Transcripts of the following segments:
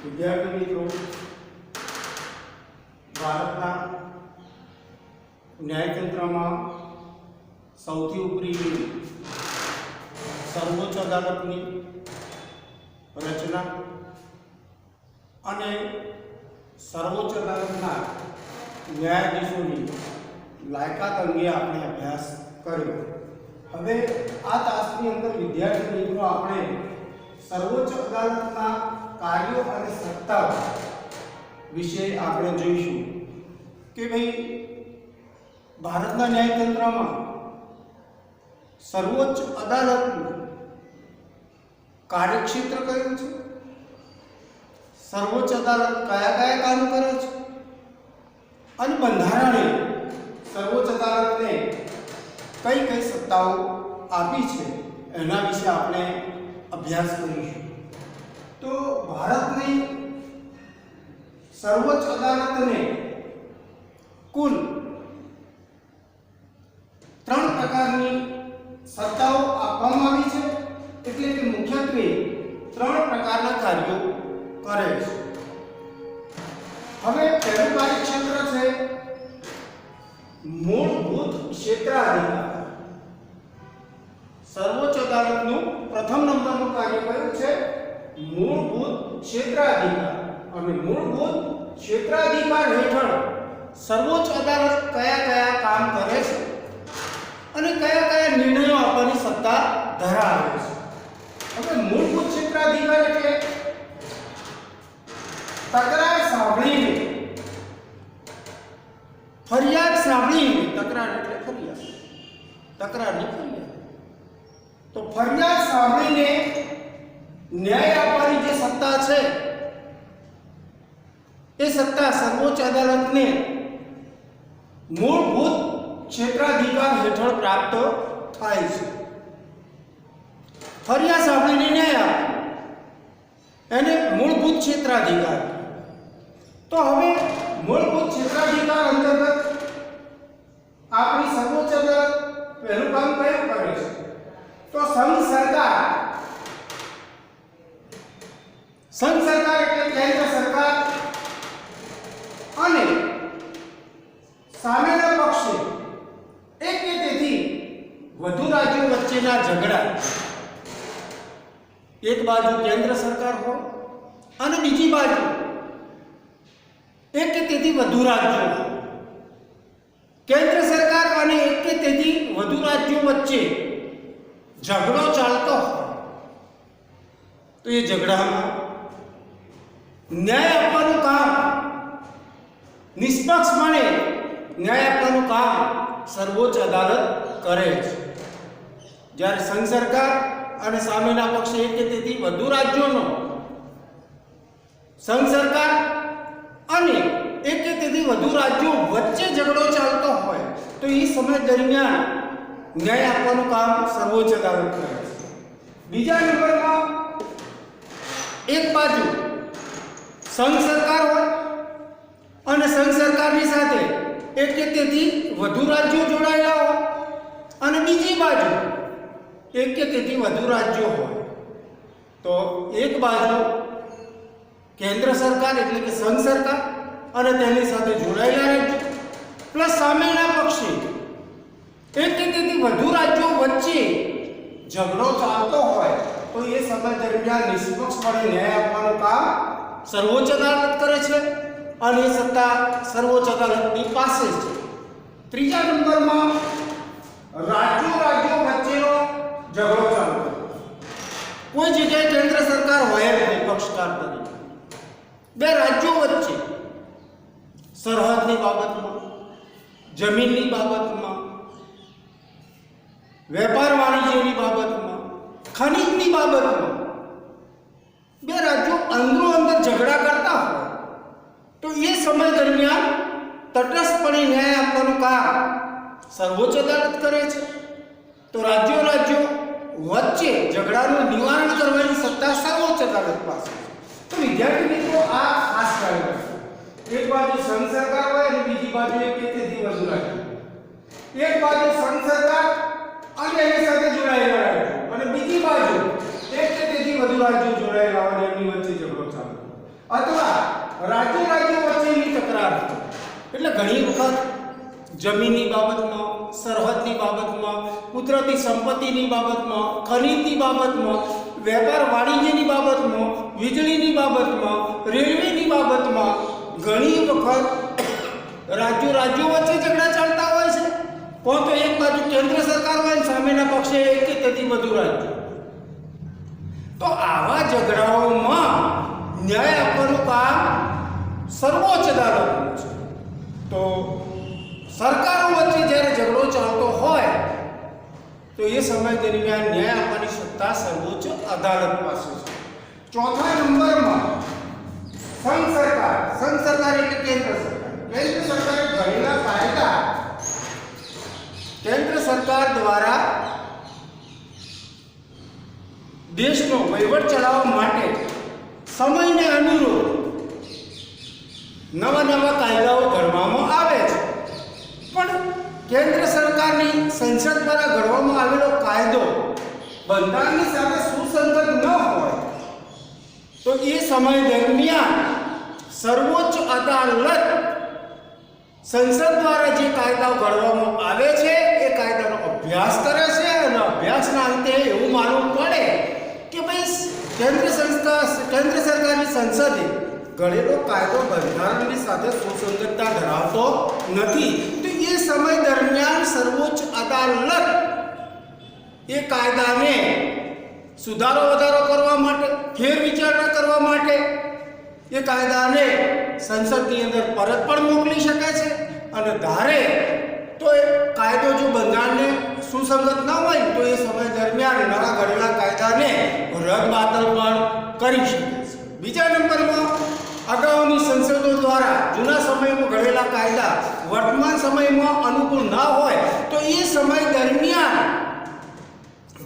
વિદ્યાર્થી મિત્રો, ભારતના ન્યાયતંત્રમાં સૌથી ઉપરી સર્વોચ્ચ અદાલતની રચના અને સર્વોચ્ચ અદાલતના ન્યાયાધીશોની લાયકાત અંગે આપણે અભ્યાસ કર્યો. હવે આ તાસની અંદર વિદ્યાર્થી મિત્રો આપણે સર્વોચ્ચ અદાલતના કાર્યો અને સત્તા વિશે આપણે જોઈશું કે ભાઈ ભારતના ન્યાયતંત્રમાં સર્વોચ્ચ અદાલતનું કાર્યક્ષેત્ર કયું છે, સર્વોચ્ચ અદાલત કયા કયા કામ કરે છે અને બંધારણે સર્વોચ્ચ અદાલતને કઈ કઈ સત્તાઓ આપી છે એના વિશે આપણે અભ્યાસ કરીશું. તો ભારતની સર્વોચ્ચ અદાલતને કુલ 3 પ્રકારની સત્તાઓ આપવામાં આવી છે, એટલે કે મુખ્યત્વે 3 પ્રકારના કાર્યો કરે છે. હવે પહેલું કાર્યક્ષેત્ર છે મૂળભૂત ક્ષેત્રાધિકાર. સર્વોચ્ચ અદાલતનું પ્રથમ નંબરનું કાર્ય કયું છે? મૂળભૂત ક્ષેત્રાધિકાર. અને મૂળભૂત ક્ષેત્રાધિકાર હેઠળ સર્વોચ્ચ અદાલત કયા કયા કામ કરે છે અને કયા કયા નિર્ણયો આપવાની સત્તા ધરાવે છે. હવે મૂળભૂત ક્ષેત્રાધિકાર એટલે તકરાર સાંભળીને, ફરિયાદ સાંભળીને, તકરાર એટલે ફરિયાદ, તકરારની ફરિયાદ, તો ફરિયાદ સાંભળીને ન્યાય આપવાની જે સત્તા છે એ સત્તા સર્વોચ્ચ અદાલતને મૂળભૂત ક્ષેત્રાધિકાર હેઠળ પ્રાપ્ત થાય છે. ફરિયાદ સાંભળીને ન્યાય આપવો એને મૂળભૂત ક્ષેત્રાધિકાર. તો હવે મૂળભૂત ક્ષેત્રાધિકાર અંતર્ગત આપણી સર્વોચ્ચ અદાલત પહેલું કામ કયું કરે છે? તો સંઘ સરકાર એટલે કેન્દ્ર સરકાર અને સામેના પક્ષે એક કે તેથી વધુ રાજ્યો વચ્ચેના ઝઘડા, એક બાજુ કેન્દ્ર સરકાર હોય અને બીજી બાજુ એક કે તેથી વધુ રાજ્યો હોય, કેન્દ્ર સરકાર અને એક કે તેથી વધુ રાજ્યો વચ્ચે ઝઘડો ચાલતો હોય તો એ ઝઘડામાં ન્યાય આપવાનું કામ, નિષ્પક્ષપણે ન્યાય આપવાનું કામ સર્વોચ્ચ અદાલત કરે છે. જ્યારે સંઘ સરકાર અને સામેના પક્ષે એક કે તેથી વધુ રાજ્યોનો, સંઘ સરકાર અને એક કે તેથી વધુ રાજ્યો વચ્ચે ઝઘડો ચાલતો હોય તો એ સમય દરમિયાન ન્યાય આપવાનું કામ સર્વોચ્ચ અદાલત કરે છે. બીજા નંબરમાં એક બાજુ સંઘ સરકાર હોય અને સંઘ સરકારની સાથે એક કે તેથી વધુ રાજ્યો જોડાયેલા હોય અને બીજી બાજુ એક કે તેથી વધુ રાજ્યો હોય તો એક બાજુ કેન્દ્ર સરકાર એટલે કે સંઘ સરકાર અને તેની સાથે જોડાયેલા રાજ્યો પ્લસ સામેના પક્ષે એક કે તેથી વધુ રાજ્યો વચ્ચે ઝઘડો ચાલતો હોય તો એ સમય દરમિયાન નિષ્પક્ષપણે ન્યાય આપવાનું કામ સર્વોચ્ચ અદાલત કરે છે અને એ સત્તા સર્વોચ્ચ અદાલતની પાસે છે. ત્રીજા નંબરમાં રાજ્યો વચ્ચેનો ઝઘડો ચાલતો, કોઈ જગ્યાએ કેન્દ્ર સરકાર હોય નહીં પક્ષકાર તરીકે, બે રાજ્યો વચ્ચે સરહદની બાબતમાં, જમીનની બાબતમાં, વેપાર વાણિજ્યની બાબતમાં, ખનીજની બાબતમાં બે રાજ્યો અંદરો અંદર ઝઘડા કરતા હોય તો એ સમય દરમિયાન તટસ્થપણે ન્યાય આપવાનું કામ સર્વોચ્ચ અદાલત કરે છે. તો રાજ્યો વચ્ચે ઝઘડાનું નિવારણ કરવાની સત્તા સર્વોચ્ચ અદાલત પાસે છે. તો વિદ્યાર્થી મિત્રો આ ખાસ કાર્ય છે. એક બાજુ સંઘ સરકાર હોય અને બીજી બાજુ એક કે તેથી વધુ રાજ્યો, એક બાજુ સંઘ સરકાર અને એની સાથે જોડાયેલા રાજ્યો અને બીજી બાજુ એક કે તેથી વધુ રાજ્યો જોડાયેલા હોય એમની વચ્ચે ઝઘડો ચાલે. અથવા રાજ્યો વચ્ચેની તકરાર, એટલે ઘણી વખત જમીનની બાબતમાં, સરહદની બાબતમાં, કુદરતી સંપત્તિની બાબતમાં, ખનીજની બાબતમાં, વેપાર વાણિજ્યની બાબતમાં, વીજળીની બાબતમાં, રેલવેની બાબતમાં ઘણી વખત રાજ્યો વચ્ચે ઝઘડા ચાલતા હોય છે. કોણ તો એક બાજુ કેન્દ્ર સરકાર હોય ને સામેના પક્ષે એક કે તેથી વધુ રાજ્યો. તો આવા ઝઘડાઓમાં ન્યાય આપવાનું કામ સર્વોચ્ચ અદાલતનું છે. તો સરકારો વચ્ચે જ્યારે ઝઘડો ચાલતો હોય તો એ સમય દરમિયાન ન્યાય આપવાની સત્તા સર્વોચ્ચ અદાલત પાસે છે. ચોથા નંબરમાં સંઘ સરકાર એટલે કેન્દ્ર સરકાર. કેન્દ્ર સરકારે ઘડેલા કાયદા કેન્દ્ર સરકાર દ્વારા દેશનો વહીવટ ચલાવવા માટે સમયને અનુરૂપ નવા કાયદાઓ ઘડવામાં આવે છે. પણ કેન્દ્ર સરકારની સંસદ દ્વારા ઘડવામાં આવેલો કાયદો બંધારણની સાથે સુસંગત ન હોય તો એ સમય દરમિયાન સર્વોચ્ચ અદાલત સંસદ દ્વારા જે કાયદાઓ ઘડવામાં આવે છે એ કાયદાનો અભ્યાસ કરે છે અને અભ્યાસના અંતે એવું માનવું પડે કે ભાઈ કેન્દ્ર સરકારની સંસદે ઘડેલો કાયદો બંધારણની સાથે સુસંગતતા ધરાવતો નથી. તો એ સમય દરમિયાન સર્વોચ્ચ અદાલત એ કાયદાને સુધારો વધારો કરવા માટે, ફેરવિચારણા કરવા માટે એ કાયદાને સંસદની અંદર પરત પણ મોકલી શકે છે અને ધારે તો એ કાયદો જો બંધારણને સુસંગત ન હોય તો એ સમય દરમિયાન નવા ઘડેલા કાયદાને રદ-બાતલ પણ કરી શકે છે. બીજા નંબરમાં અગાઉની સંસદો દ્વારા જૂના સમયમાં ઘડેલા કાયદા વર્તમાન સમયમાં અનુકૂળ ન હોય તો એ સમય દરમિયાન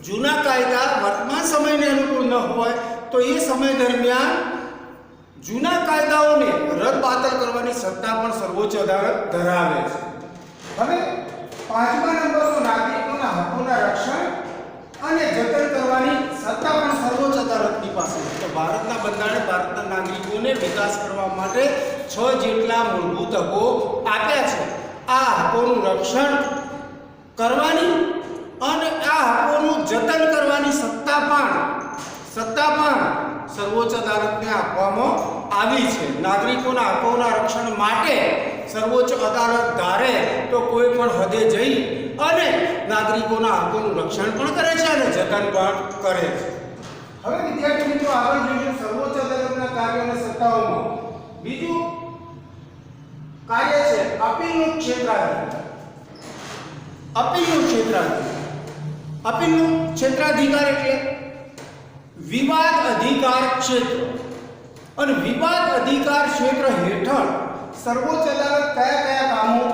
જૂના કાયદા વર્તમાન સમયને અનુકૂળ ન હોય તો એ સમય દરમિયાન જૂના કાયદાઓને રદ-બાતલ કરવાની સત્તા પણ સર્વોચ્ચ અદાલત ધરાવે છે. હવે પાંચમા નંબરનો નાગરિકોના હકોના રક્ષણ અને જતન કરવાની સત્તા પણ સર્વોચ્ચ અદાલતની પાસે છે. તો ભારતના બંધારણે ભારતના નાગરિકોને વિકાસ કરવા માટે 6 જેટલા મૂળભૂત હકો આપ્યા છે. આ હકોનું રક્ષણ કરવાની અને આ હકોનું જતન કરવાની સત્તા પણ સર્વોચ્ચ અદાલતને આપવામાં આવી છે. નાગરિકોના હકોના રક્ષણ માટે સર્વોચ્ચ અદાલત ધારે તો કોઈ પણ હદે જઈ અને નાગરિકોના હકોનું રક્ષણ પણ કરે છે અને જતન પણ કરે છે. હવે વિદ્યાર્થી મિત્રો આગળ જોઈશું સર્વોચ્ચ અદાલતના કાર્ય અને સત્તાઓમાં. બીજું કાર્ય છે અપીલનું ક્ષેત્રાધિકાર. અપીલનું ક્ષેત્રાધિકાર એટલે વિવાદ અધિકાર ક્ષેત્ર. અને વિવાદ અધિકાર ક્ષેત્ર હેઠળ સર્વોચ્ચ અદાલત કયા કામો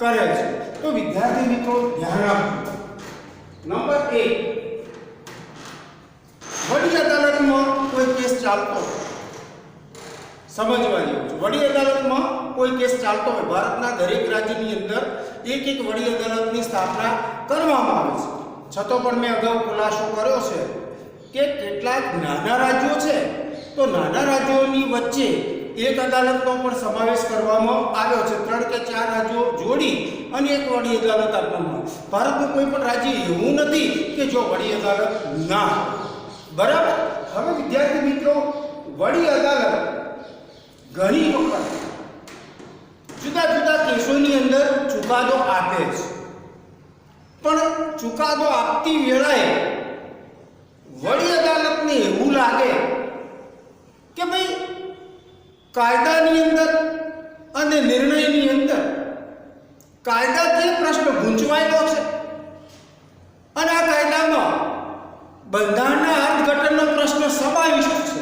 કરે છે તો વિદ્યાર્થી મિત્રો ધ્યાન આપો. નંબર 1, વડી અદાલતમાં કોઈ કેસ ચાલતો હોય, સમજવા જેવું છે. વડી અદાલતમાં કોઈ કેસ ચાલતો હોય, ભારતના દરેક રાજ્યની અંદર એક વડી અદાલતની સ્થાપના કરવામાં આવે છે. છતાં પણ મેં અગાઉ ખુલાસો કર્યો છે કે કેટલાક નાના રાજ્યો છે તો નાના રાજ્યોની વચ્ચે એક અદાલતનો પણ સમાવેશ કરવામાં આવ્યો છે. 3 કે 4 રાજ્યો જોડી અને એક વડી અદાલત આપવામાં. ભારતનું કોઈ પણ રાજ્ય એવું નથી કે જો વડી અદાલત ના. બરાબર. હવે વિદ્યાર્થી મિત્રો વડી અદાલત ઘણી વખત જુદા કેસોની અંદર ચુકાદો આપે છે. પણ ચુકાદો આપતી વેળાએ વડી અદાલતને એવું લાગે કે ભાઈ કાયદાની અંદર અને નિર્ણયની અંદર કાયદાકીય પ્રશ્ન ગૂંચવાયેલો છે અને આ કાયદામાં બંધારણના અર્થઘટનનો પ્રશ્ન સમાવિષ્ટ છે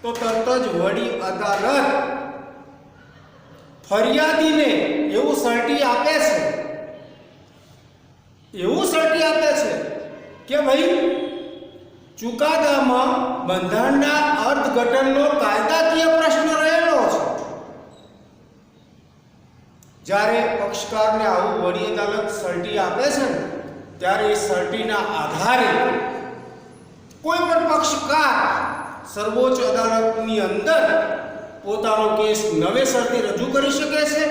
તો તરત જ વડી અદાલત ફરિયાદીને એવું સર્ટી આપે છે કે ભાઈ ચુકાદામાં બંધારણના અર્થઘટનનો કાયદાકીય પ્રશ્ન રહેલો છે. જ્યારે પક્ષકારને આવું વડી અદાલત સર્ટી આપે છે ને ત્યારે એ સર્ટીના આધારે કોઈ પણ પક્ષકાર સર્વોચ્ચ અદાલતની અંદર પોતાનો કેસ નવેસરથી રજૂ કરી શકે છે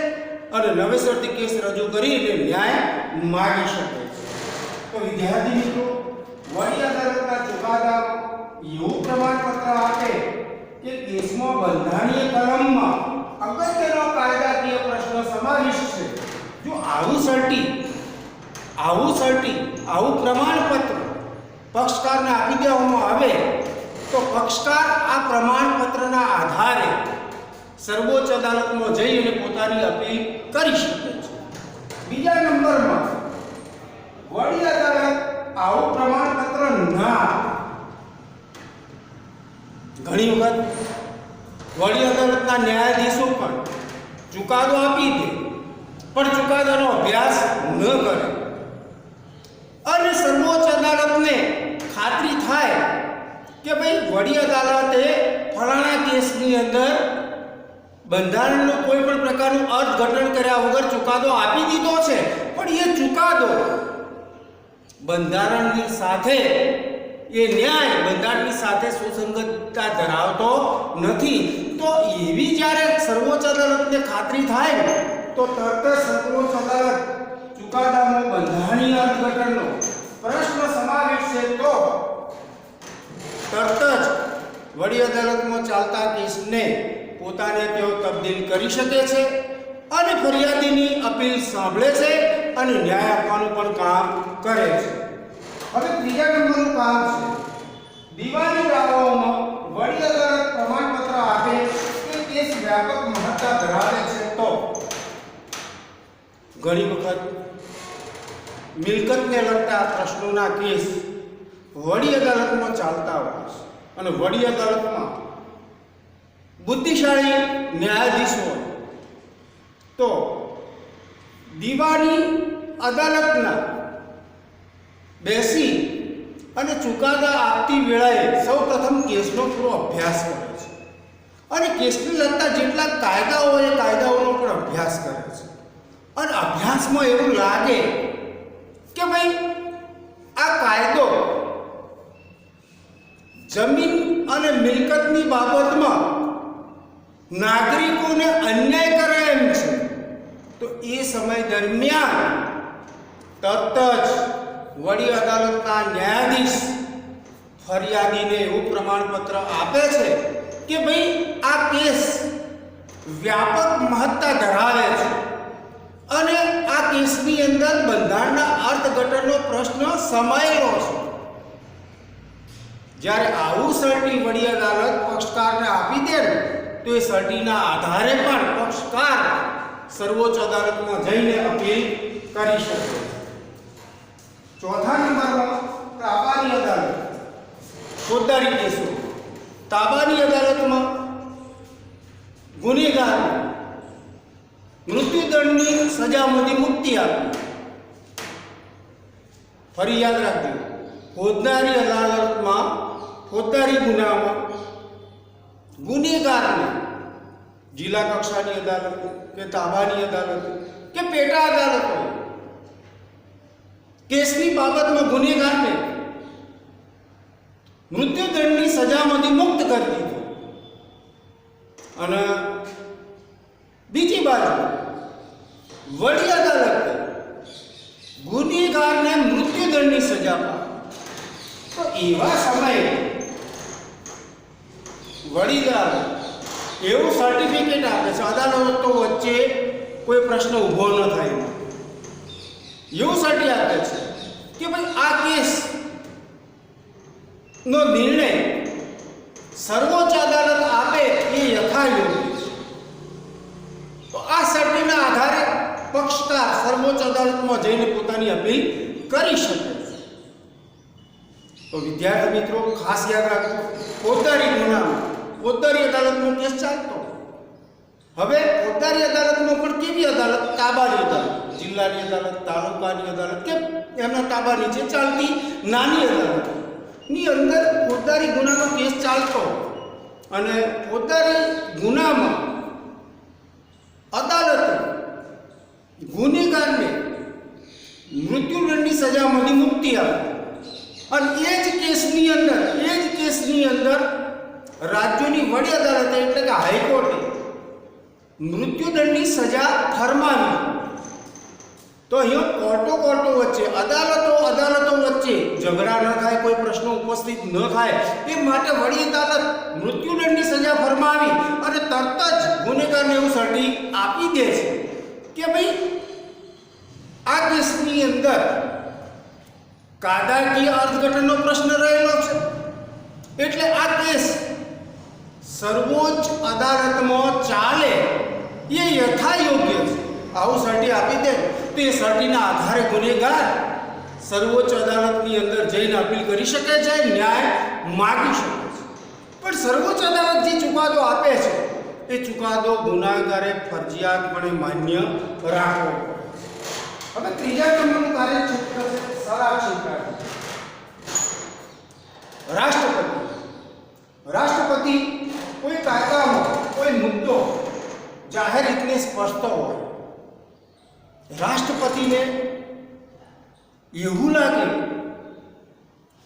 અને નવેસરથી કેસ રજૂ કરીને ન્યાય માગી શકે છે. તો વિદ્યાર્થી મિત્રો, વડી અદાલતના ચુકાદા એવું પ્રમાણપત્ર આપે કે કેસમાં બંધારણીય કલમમાં અગત્યનો કાયદાકીય પ્રશ્ન સમાવિષ્ટ છે. જો આવું પ્રમાણપત્ર પક્ષકારને આપી દેવામાં આવે તો પક્ષકાર આ પ્રમાણપત્રના આધારે સર્વોચ્ચ અદાલતમાં જઈ અને પોતાની અપીલ કરી શકે છે. બીજા નંબરમાં, વડી અદાલત આવું પ્રમાણપત્ર ના ઘણી વખત વડી અદાલતના ન્યાયાધીશો પણ ચુકાદો આપી દે પણ ચુકાદાનો અભ્યાસ ન કરે અને સર્વોચ્ચ અદાલતને ખાતરી થાય કે ભાઈ વડી અદાલતે ફલાણા કેસની અંદર બંધારણનું કોઈ પણ પ્રકારનું અર્થઘટન કર્યા વગર ચુકાદો આપી દીધો છે, પણ એ ચુકાદો બંધારણની સાથે એ ન્યાય બંધારણની સાથે સુસંગતતા ધરાવતો નથી. તો એવી જ્યારે સર્વોચ્ચ અદાલતને ખાતરી થાય તો તરત જ સર્વોચ્ચ અદાલત ચુકાદામાં બંધારણીય અર્થઘટનનો પ્રશ્ન સમાવેશ છે તો તરત જ વડી અદાલતમાં ચાલતા કેસને પોતાને તેઓ તબદીલ કરી શકે છે અને ફરિયાદીની અપીલ સાંભળે છે અને ન્યાય આપવાનું પણ કામ કરે છે. હવે ત્રીજા નંબરનું કામ છે દીવાની દાવાઓમાં વડી અદાલત પ્રમાણપત્ર આપે કે કેસ વ્યાપક મહત્તા ધરાવે છે. તો ઘણી વખત મિલકતને લગતા પ્રશ્નોના કેસ વડી અદાલતમાં ચાલતા હોય છે અને વડી અદાલતમાં બુદ્ધિશાળી ન્યાયાધીશ હોય તો દીવાની અદાલતના બેસી અને ચુકાદા આપતી વેળાએ સૌપ્રથમ કેસનો પૂરો અભ્યાસ કરે છે અને કેસને લગતા જેટલા કાયદાઓ એ કાયદાઓનો પણ અભ્યાસ કરે છે અને અભ્યાસમાં એવું લાગે કે ભાઈ આ કાયદો જમીન અને મિલકતની બાબતમાં નાગરિકોને અન્યાય કરે એમ છે, તો એ સમય દરમિયાન તરત જ વડી અદાલતના ન્યાયાધીશ ફરિયાદીને એવું પ્રમાણપત્ર આપે છે કે ભાઈ આ કેસ વ્યાપક મહત્તા ધરાવે છે અને આ કેસની અંદર બંધારણના અર્થઘટનનો પ્રશ્ન સમાયેલો છે. જ્યારે આવું સર્ટી વડી અદાલત પક્ષકારને આપી દે તો એ સર્ટીના આધારે પણ પક્ષકાર સર્વોચ્ચ અદાલતમાં જઈને અપીલ કરી શકે. ચોથા નંબરમાં તાબાની અદાલત, ફોજદારી કેસો. તાબાની અદાલતમાં ગુનેગાર મૃત્યુદંડની સજામાંથી મુક્તિ આપી. ફરી યાદ રાખજો, ફોજદારી અદાલતમાં ફોજદારી ગુનામાં ગુનેગારને જિલ્લા કક્ષાની અદાલત કે તાબાની અદાલત કે પેટા અદાલતો કેસની બાબતમાં ગુનેગારને મૃત્યુદંડની સજામાંથી મુક્ત કરી દીધો અને બીજી બાજુ વડી અદાલતે ગુનેગારને મૃત્યુદંડની સજા આપી. તો એવા સમયે વડી અદાલત એવું સર્ટિફિકેટ આપે છે, અદાલતો વચ્ચે કોઈ પ્રશ્ન ઊભો ન થાય એવું સર્ટિ આપે છે કે ભાઈ આ કેસ નો નિર્ણય સર્વોચ્ચ અદાલત આપે એ યથાયોગ્ય છે. તો આ સર્ટિના આધારે પક્ષકાર સર્વોચ્ચ અદાલતમાં જઈને પોતાની અપીલ કરી શકે છે. તો વિદ્યાર્થી મિત્રો, ખાસ યાદ રાખજો, ફોજદારી ગુનામાં ફોજદારી અદાલતનો કેસ ચાલતો. હવે ફોજદારી અદાલતમાં પણ કેવી અદાલત? તાબાની અદાલત, જિલ્લાની અદાલત, તાલુકાની અદાલત કે એમના તાબા નીચે ચાલતી નાની અદાલત ની અંદર ફોજદારી ગુનાનો કેસ ચાલતો અને ફોજદારી ગુનામાં અદાલતે ગુનેગારને મૃત્યુદંડની સજામાંથી મુક્તિ આપી અને એ જ કેસની અંદર રાજ્યોની વડી અદાલતે એટલે કે હાઈકોર્ટે મૃત્યુદંડની સજા ફરમાવી. તો અહીંયા કોર્ટો વચ્ચે, અદાલતો વચ્ચે ઝઘડા ન થાય, કોઈ પ્રશ્નો ઉપસ્થિત ન થાય એ માટે વડી અદાલત મૃત્યુદંડની સજા ફરમાવી અને તરત જ ગુનેગારને એવું સર્ટી આપી દે છે કે ભાઈ આ કેસની અંદર કાયદાકીય અર્થઘટનનો પ્રશ્ન રહેલો છે, એટલે આ કેસ સર્વોચ્ચ અદાલતમાં ચાલે એ યથાયોગ્ય છે. આવું સર્ટી આપી દે તો એ સર્ટીના આધારે ગુનેગાર સર્વોચ્ચ અદાલતની અંદર જઈને અપીલ કરી શકે છે, ન્યાય માગી શકે છે. પણ સર્વોચ્ચ અદાલત જે ચુકાદો આપે છે એ ચુકાદો ગુનેગારે ફરજિયાતપણે માન્ય રાખવો. હવે ત્રીજા નંબરનું કાર્યક્ષેત્ર છે સલાહ ક્ષેત્ર. રાષ્ટ્રપતિ કોઈ કાયદામાં કોઈ મુદ્દો જાહેર રીતે સ્પષ્ટ હોય, રાષ્ટ્રપતિને એવું લાગે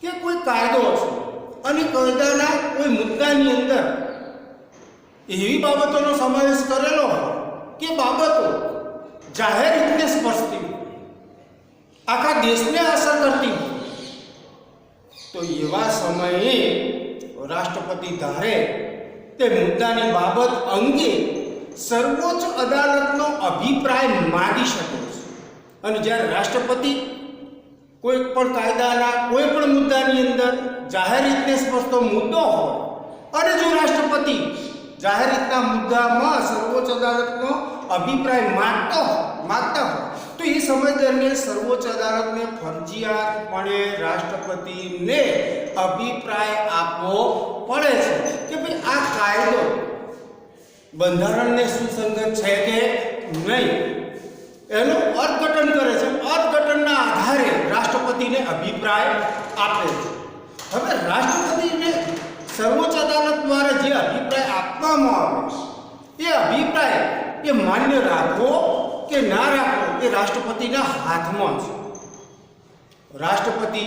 કે કોઈ કાયદો છે અને કાયદાના કોઈ મુદ્દાની અંદર એવી બાબતોનો સમાવેશ કરેલો હોય કે બાબતો જાહેર રીતે સ્પર્શતી હોય, આખા દેશને અસર કરતી હોય, તો એવા સમયે રાષ્ટ્રપતિ ધારે તે મુદ્દાની બાબત અંગે સર્વોચ્ચ અદાલતનો અભિપ્રાય માગી શકે છે. અને જ્યારે રાષ્ટ્રપતિ કોઈ પણ કાયદાના કોઈ પણ મુદ્દાની અંદર જાહેર રીતે સ્પર્શતો મુદ્દો હોય અને જો રાષ્ટ્રપતિ જાહેર રીતના મુદ્દામાં સર્વોચ્ચ અદાલતનો અભિપ્રાય માંગતા હોય તો એ સમય દરમિયાન સર્વોચ્ચ અદાલતને ફરજિયાતપણે રાષ્ટ્રપતિને અભિપ્રાય આપવો પડે છે કે ભાઈ આ કાયદો બંધારણને સુસંગત છે કે નહીં, એનું અર્થઘટન કરે છે. અર્થઘટનના આધારે રાષ્ટ્રપતિને અભિપ્રાય આપે છે. હવે રાષ્ટ્રપતિને સર્વોચ્ચ અદાલત દ્વારા જે અભિપ્રાય આપવામાં આવે છે એ અભિપ્રાય એ માન્ય રાખવો કે ના રાખવો એ રાષ્ટ્રપતિના હાથમાં છે. રાષ્ટ્રપતિ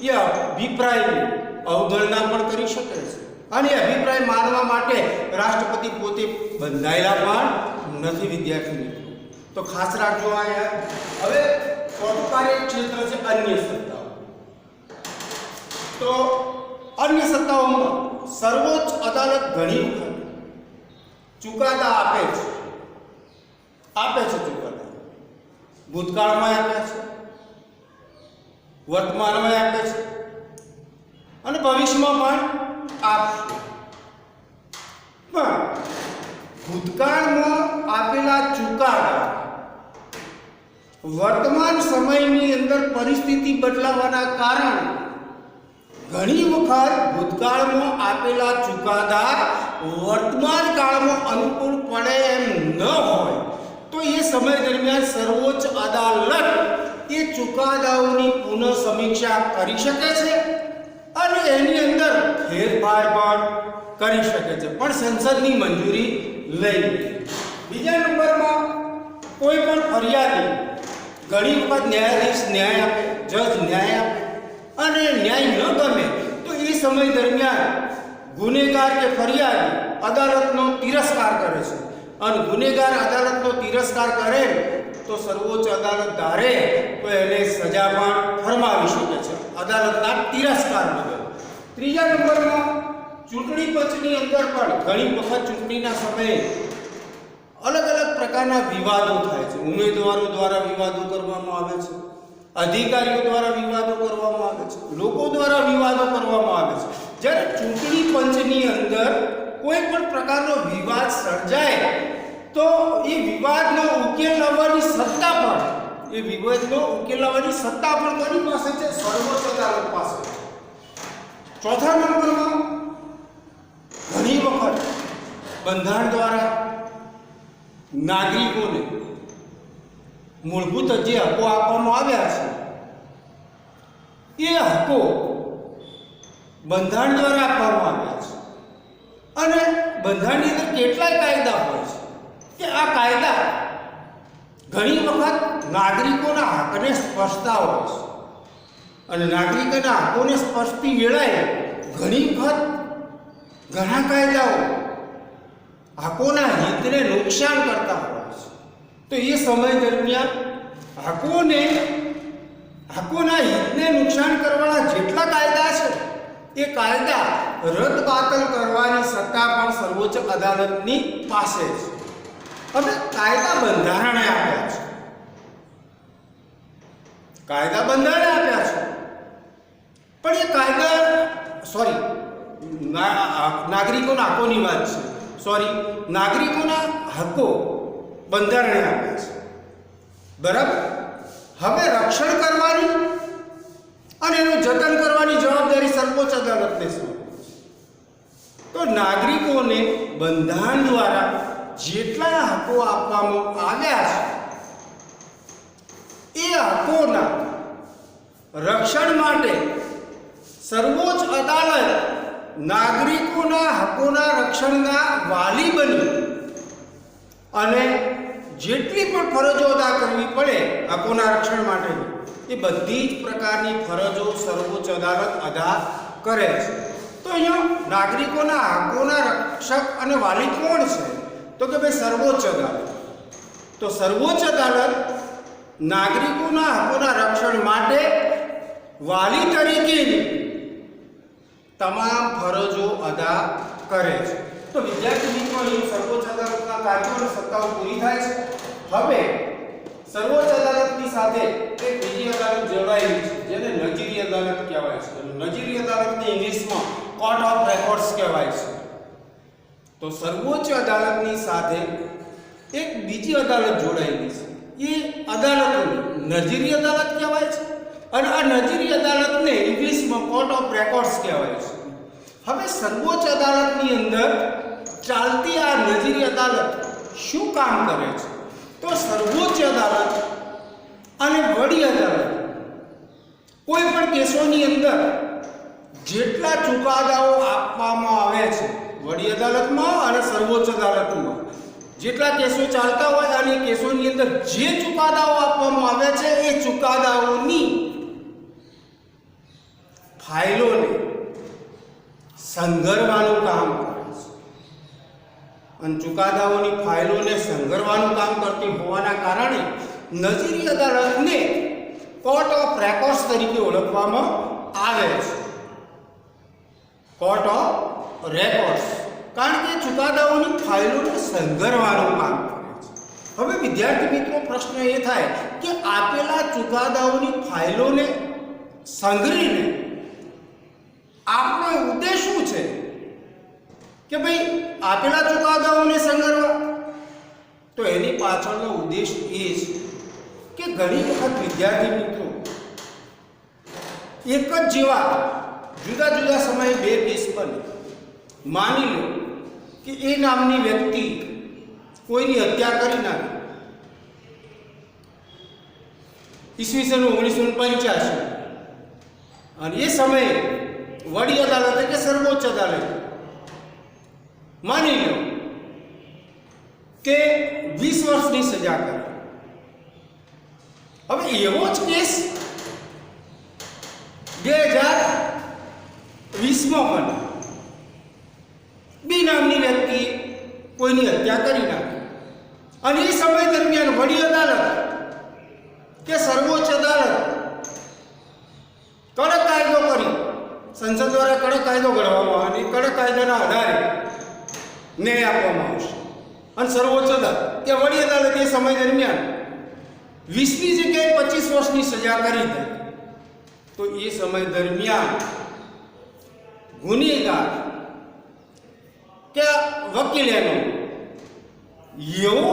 એ અભિપ્રાયની અવગણના પણ કરી શકે છે અને અભિપ્રાય માનવા માટે રાષ્ટ્રપતિ પોતે બંધાયેલા પણ નથી. વિદ્યાર્થી મિત્રો તો ખાસ રાખજો આ યાર. હવે ચોથું કાર્યક્ષેત્ર છે અન્ય સત્તાઓ. તો અન્ય સત્તાઓમાં સર્વોચ્ચ અદાલત ઘણી વખત ચુકાદા આપે છે. ચુકાદા ભૂતકાળમાં આપે છે, વર્તમાનમાં આપે છે અને ભવિષ્યમાં પણ આપશે. પણ ભૂતકાળમાં આપેલા ચુકાદા વર્તમાન સમયની અંદર પરિસ્થિતિ બદલાવાના કારણે ઘણી વખત ભૂતકાળમાં આપેલા ચુકાદા વર્તમાન કાળમાં અનુકૂળ પડે એમ ન હોય તો એ સમય દરમિયાન સર્વોચ્ચ અદાલત એ ચુકાદાઓની પુનઃ સમીક્ષા કરી શકે છે અને એની અંદર ફેરફાર પણ કરી શકે છે, પણ સંસદની મંજૂરી લઈને. બીજા નંબરમાં કોઈ પણ ફરિયાદી ઘણી વખત ન્યાયાધીશ ન્યાય આપે, જજ ન્યાય આપે અને ન્યાય ન ગમે તો એ સમય દરમિયાન ગુનેગાર કે ફરિયાદી અદાલતનો તિરસ્કાર કરે છે અને ગુનેગાર અદાલતનો તિરસ્કાર કરે તો સર્વોચ્ચ અદાલત ધારે તો એને સજા પણ ફરમાવી શકે છે અદાલતના તિરસ્કાર બદલ. ત્રીજા નંબરમાં ચૂંટણી પંચની અંદર પણ ઘણી વખત ચૂંટણીના સમયે અલગ અલગ પ્રકારના વિવાદો થાય છે. ઉમેદવારો દ્વારા વિવાદો કરવામાં આવે છે, અધિકારીઓ દ્વારા વિવાદો કરવામાં આવે છે, લોકો દ્વારા વિવાદો કરવામાં આવે છે. જ્યારે ચૂંટણી પંચની અંદર કોઈ પણ પ્રકારનો વિવાદ સર્જાય તો એ વિવાદનો ઉકેલ લાવવાની સત્તા પણ કોની પાસે છે? સર્વોચ્ચ અદાલત પાસે. ચોથા નંબરમાં ઘણી વખત બંધારણ દ્વારા નાગરિકોને મૂળભૂત જે હકો આપવામાં આવ્યા છે એ હકો બંધારણ દ્વારા આપવામાં આવ્યા છે અને બંધારણની અંદર કેટલાય કાયદા હોય છે કે આ કાયદા ઘણી વખત નાગરિકોના હકને સ્પર્શતા હોય છે અને નાગરિકોના હકોને સ્પર્શતી વેળાએ ઘણા કાયદાઓ હકોના હિતને નુકસાન કરતા હોય છે, તો એ સમય દરમિયાન હકોના હિતને નુકસાન કરવાના જેટલા કાયદા છે એ કાયદા રદબાતલ કરવાની સત્તા પણ સર્વોચ્ચ અદાલતની પાસે છે. હવે કાયદા બંધારણે આપ્યા છે, પણ એ કાયદા નાગરિકોના હકોની વાત છે. નાગરિકોના હકો બંધારણે આપ્યા છે, બરાબર. હવે રક્ષણ કરવાની અને એનું જતન કરવાની જવાબદારી સર્વોચ્ચ અદાલતને સોંપી છે. તો નાગરિકોને બંધારણ દ્વારા જેટલા હકો આપવામાં આવ્યા છે એ હકોના રક્ષણ માટે સર્વોચ્ચ અદાલત નાગરિકોના હકોના રક્ષણના વાલી બની અને જેટલી પણ ફરજો અદા કરવી પડે હકોના રક્ષણ માટેની એ બધી જ પ્રકારની ફરજો સર્વોચ્ચ અદાલત અદા કરે છે. તો અહીંયા નાગરિકોના હકોના રક્ષક અને વાલી કોણ છે? તો કે ભાઈ સર્વોચ્ચ અદાલત. તો સર્વોચ્ચ અદાલત નાગરિકોના હકોના રક્ષણ માટે વાલી તરીકેની તમામ ફરજો અદા કરે છે. તો વિદ્યાર્થી મિત્રો અહીં સર્વોચ્ચ અદાલતના કાર્યો અને સત્તાઓ પૂરી થાય છે. હવે સર્વોચ્ચ અદાલતની સાથે એક બીજી અદાલત જોડાયેલી છે જેને નજીરી અદાલત કહેવાય છે. નજીરી અદાલતને ઇંગ્લિશમાં કોર્ટ ઓફ રેકોર્ડ્સ કહેવાય છે. તો સર્વોચ્ચ અદાલતની સાથે એક બીજી અદાલત જોડાયેલી છે. એ અદાલતને નજીરી અદાલત કહેવાય છે અને આ નજીરી અદાલતને ઇંગ્લિશમાં કોર્ટ ઓફ રેકોર્ડ્સ કહેવાય છે. હવે સર્વોચ્ચ અદાલતની અંદર ચાલતી આ નજીરી અદાલત શું કામ કરે છે? તો સર્વોચ્ચ અદાલત અને વડી અદાલત કોઈ પણ કેસોની અંદર જેટલા ચુકાદાઓ આપવામાં આવે છે વડી અદાલતમાં અને સર્વોચ્ચ અદાલતમાં જેટલા કેસો ચાલતા હોય અને કેસોની અંદર જે ચુકાદાઓ આપવામાં આવે છે એ ચુકાદાઓની ફાઇલોને સંઘરવાનું કામ કરે છે. અને ચુકાદાઓની ફાઇલોને સંઘરવાનું કામ કરતી હોવાના કારણે નજીરી અદાલતને કોર્ટ ઓફ રેકોર્ડ્સ તરીકે ઓળખવામાં આવે છે. કોર્ટ ઓફ રેકોર્ડ્સ કારણ કે ચુકાદાઓની ફાઇલોને સંઘરવાનું કામ કરે છે. હવે વિદ્યાર્થી મિત્રો પ્રશ્ન એ થાય કે આપેલા ચુકાદાઓની ફાઇલોને સંઘરીને આપણો ઉદ્દેશ શું છે? કે ભાઈ આપેલા ચુકાદાઓને સંઘરવા. તો એની પાછળનો ઉદ્દેશ એ છે કે ઘણી વખત વિદ્યાર્થી મિત્રો એક જ જેવા જુદા જુદા સમયે બે કેસ બને. માની લો કે એ નામની વ્યક્તિ કોઈની હત્યા કરી નાખી ઈસવીસન 1985 અને એ સમયે વડી અદાલતે કે સર્વોચ્ચ અદાલતે માની લો કે 20 વર્ષની સજા કરી. હવે એવો જ કેસ 2020માં બને. બી નામની વ્યક્તિએ કોઈની હત્યા કરી નાખી અને એ સમય દરમિયાન વડી અદાલત કે સર્વોચ્ચ અદાલત કડક કાયદો કરી સંસદ દ્વારા કડક કાયદો ઘડવામાં આવે અને કડક કાયદાના આધારે ન્યાય આપવામાં આવશે. અને સર્વોચ્ચ અદાલત કે વડી અદાલત એ સમય દરમિયાન 20ની જગ્યાએ 25 વર્ષની સજા કરી દે. તો એ સમય દરમિયાન ગુનેગાર કે વકીલ એનો એવો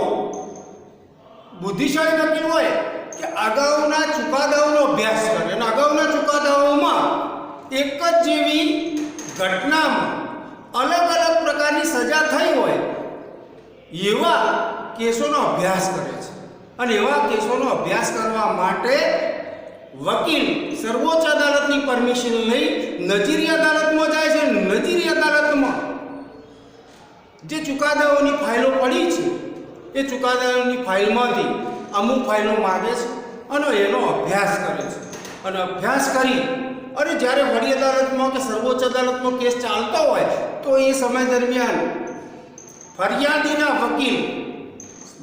બુદ્ધિશાળી વકીલ હોય કે અગાઉના ચુકાદાઓનો અભ્યાસ કરે અને અગાઉના ચુકાદાઓમાં એક જ જેવી ઘટનામાં અલગ અલગ પ્રકારની સજા થઈ હોય એવા કેસોનો અભ્યાસ કરે છે. અને એવા કેસોનો અભ્યાસ કરવા માટે વકીલ સર્વોચ્ચ અદાલતની પરમિશન લઈ નજીરી અદાલતમાં જાય છે. નજીરી અદાલતમાં જે ચુકાદાઓની ફાઇલો પડી છે એ ચુકાદાઓની ફાઇલમાંથી અમુક ફાઇલો માગે છે અને એનો અભ્યાસ કરે છે. અને અભ્યાસ કરી અને જ્યારે વડી અદાલતમાં કે સર્વોચ્ચ અદાલતમાં કેસ ચાલતો હોય તો એ સમય દરમિયાન ફરિયાદીના વકીલ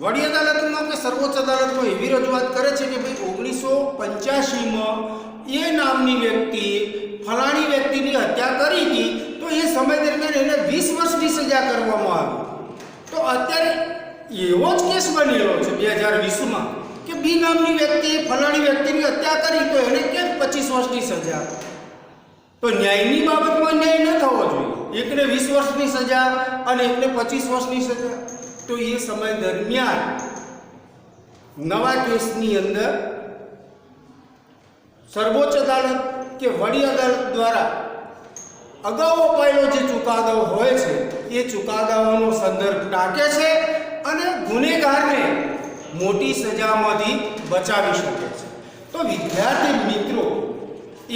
વડી અદાલતમાં કે સર્વોચ્ચ અદાલતમાં એવી રજૂઆત કરે છે કે ભાઈ 1985માં એ નામની વ્યક્તિએ ફલાણી વ્યક્તિની હત્યા કરી હતી, તો એ સમય દરમિયાન એને 20 વર્ષની સજા કરવામાં આવી. તો અત્યારે એવો જ કેસ બનેલો છે 2020માં કે બી નામની વ્યક્તિએ ફલાણી વ્યક્તિની હત્યા કરી, તો એને કેમ 25 વર્ષની સજા? તો ન્યાયની બાબતમાં ન્યાય ન થવો જોઈએ. એકને 20 વર્ષની સજા અને એકને 25 વર્ષની સજા. તો એ સમય દરમિયાન નવા કેસની અંદર સર્વોચ્ચ અદાલત કે વડી અદાલત દ્વારા અગાઉ અપાયેલો જે ચુકાદો હોય છે એ ચુકાદાઓનો સંદર્ભ ટાંકે છે અને ગુનેગારને મોટી સજામાંથી બચાવી શકે છે. તો વિદ્યાર્થી મિત્રો,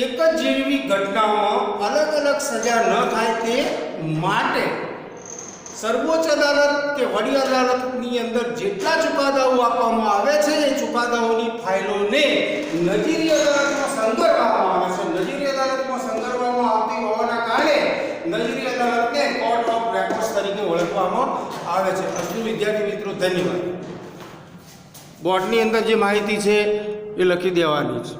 એક જ જેવી ઘટનાઓમાં અલગ અલગ સજા ન થાય તે માટે સર્વોચ્ચ અદાલત કે વડી અદાલતની અંદર જેટલા ચુકાદાઓ આપવામાં આવે છે એ ચુકાદાઓની ફાઇલોને નજીરી અદાલતમાં સંગ્રહવામાં આવે છે. નજીરી અદાલતમાં સંગ્રહવામાં આવતી હોવાના કારણે નજીરી અદાલતને કોર્ટ ઓફ રેકોર્ડ્સ તરીકે ઓળખવામાં આવે છે. અસલી વિદ્યાર્થી મિત્રો, ધન્યવાદ. બોર્ડની અંદર જે માહિતી છે એ લખી દેવાની છે.